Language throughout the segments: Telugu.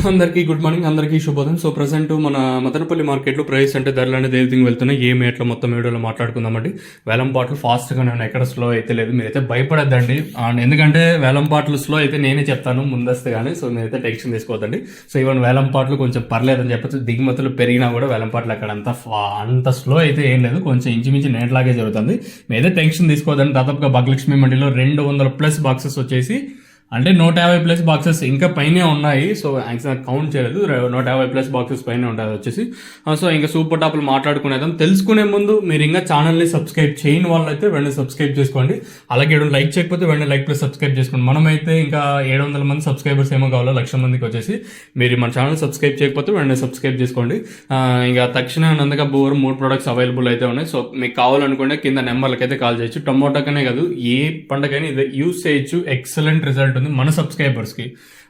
అందరికీ గుడ్ మార్నింగ్, అందరికీ శుభోదయం. సో ప్రజెంట్ మన మదనపల్లి మార్కెట్లో ప్రైస్ అంటే ధరలు అనేది ఏ విధంగా వెళ్తున్నాయి, ఏ మేట్లో మొత్తం వీడియోలో మాట్లాడుకుందామండి. వేలం పాటలు ఫాస్ట్గానే ఉన్నాయి, ఎక్కడ స్లో అయితే లేదు. మీరైతే భయపడద్దండి, ఎందుకంటే వేలం పాటలు స్లో అయితే నేనే చెప్తాను ముందస్తే కానీ. సో మీరైతే టెన్షన్ తీసుకోవద్దండి. సో ఈవెన్ వేలం పాటలు కొంచెం పర్లేదని చెప్పచ్చు, దిగుమతులు పెరిగినా కూడా వేలం పాటలు అక్కడ అంత స్లో అయితే ఏం లేదు, కొంచెం ఇంచుమించి నేట్లాగే జరుగుతుంది. మీరైతే టెన్షన్ తీసుకోవద్దండి. దాదాపుగా భాగ్యలక్ష్మి మండిలో 200+ బాక్సెస్ వచ్చేసి, అంటే 150+ బాక్సెస్ ఇంకా పైనే ఉన్నాయి. సో యాక్చువల్గా కౌంట్ చేయలేదు, 150+ బాక్సెస్ పైన ఉంటుంది వచ్చేసి. సో ఇంకా సూపర్ టాప్లు మాట్లాడుకునేదాం. తెలుసుకునే ముందు మీరు ఇంకా ఛానల్ని సబ్స్క్రైబ్ చేయని వాళ్ళు అయితే వెంటనే సబ్స్క్రైబ్ చేసుకోండి. అలాగే లైక్ చేయకపోతే వెంటనే లైక్ ప్లస్ సబ్స్క్రైబ్ చేసుకోండి. మనమైతే ఇంకా 700 మంది సబ్స్క్రైబర్స్ ఏమో కావాలో 1,00,000 మందికి వచ్చేసి. మీరు మన ఛానల్ సబ్స్క్రైబ్ చేయకపోతే వెంటనే సబ్స్క్రైబ్ చేసుకోండి. ఇంకా తక్షణ నందక బోర్ 3 ప్రొడక్ట్స్ అవైలబుల్ అయితే ఉన్నాయి. సో మీకు కావాలనుకుంటే కింద నెంబర్లకి అయితే కాల్ చేయొచ్చు. టొమాటోకనే కాదు, ఏ పంటకైనా ఇది యూస్ చేయొచ్చు. ఎక్సలెంట్ రిజల్ట్ ఉంది మన సబ్స్క్రైబర్స్కి.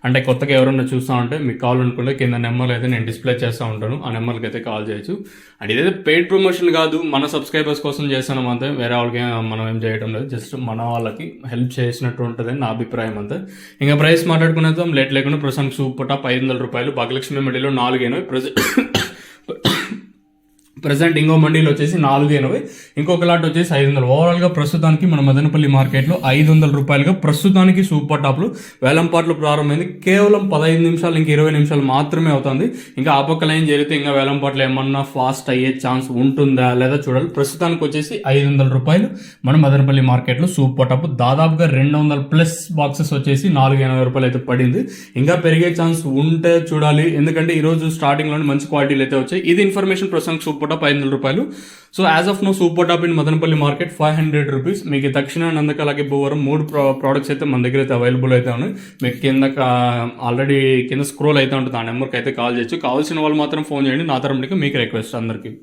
అంటే కొత్తగా ఎవరన్నా చూస్తూ ఉంటే మీకు కావాలనుకుంటే కింద నెంబర్లు అయితే నేను డిస్ప్లే చేస్తూ ఉంటాను, ఆ నెంబర్కి అయితే కాల్ చేయొచ్చు. అండ్ ఇదైతే పెయిడ్ ప్రమోషన్ కాదు, మన సబ్స్క్రైబర్స్ కోసం చేస్తున్నాం అంతే. వేరే వాళ్ళకి మనం ఏం చేయడం లేదు, జస్ట్ మన వాళ్ళకి హెల్ప్ చేసినట్టు ఉంటుందని నా అభిప్రాయం అంతే. ఇంకా ప్రైస్ మాట్లాడుకునేద్దాం లేట్ లేకుండా. ప్రస్తుతానికి సూపర్ టాప్ 500 రూపాయలు, భాగ్యలక్ష్మి మండిలో 480. ప్రజెంట్ ఇంకో మండీలో వచ్చేసి 480, ఇంకొక లాట్ వచ్చేసి 500. ఓవరాల్గా ప్రస్తుతానికి మన మదనపల్లి మార్కెట్లో 500 రూపాయలుగా ప్రస్తుతానికి సూపర్ టాప్లు వేలం పాటలు ప్రారంభమైంది. కేవలం 15 నిమిషాలు, ఇంకా 20 నిమిషాలు మాత్రమే అవుతుంది. ఇంకా ఆ పక్క లైన్ జరిగితే ఇంకా వేలం పాటలు ఏమన్నా ఫాస్ట్ అయ్యే ఛాన్స్ ఉంటుందా లేదా చూడాలి. ప్రస్తుతానికి వచ్చేసి 500 రూపాయలు మన మదనపల్లి మార్కెట్లో సూపర్ టాప్. దాదాపుగా 200+ బాక్సెస్ వచ్చేసి 480 రూపాయలు అయితే పడింది. ఇంకా పెరిగే ఛాన్స్ ఉంటే చూడాలి, ఎందుకంటే ఈరోజు స్టార్టింగ్లోనే మంచి క్వాలిటీలు అయితే వచ్చాయి. ఇది ఇన్ఫర్మేషన్. ప్రస్తుతానికి సూపర్ టాప్ 500 రూపాయలు. So as of now super top in Madanapalle market 500 rupees. మీకు తక్షణ నందక అలాగే భూవరం 3 ప్రోడక్ట్స్ అయితే మన దగ్గర అయితే అవైలబుల్ అయితే ఉన్నాయి. మీకు కింద ఆల్రెడీ కింద స్క్రోల్ అయితే ఉంటుంది, ఆ నెంబర్కి అయితే కాల్ చేయొచ్చు. కావాల్సిన వాళ్ళు మాత్రం ఫోన్ చేయండి. నా తరపున మీకు రిక్వెస్ట్ అందరికీ.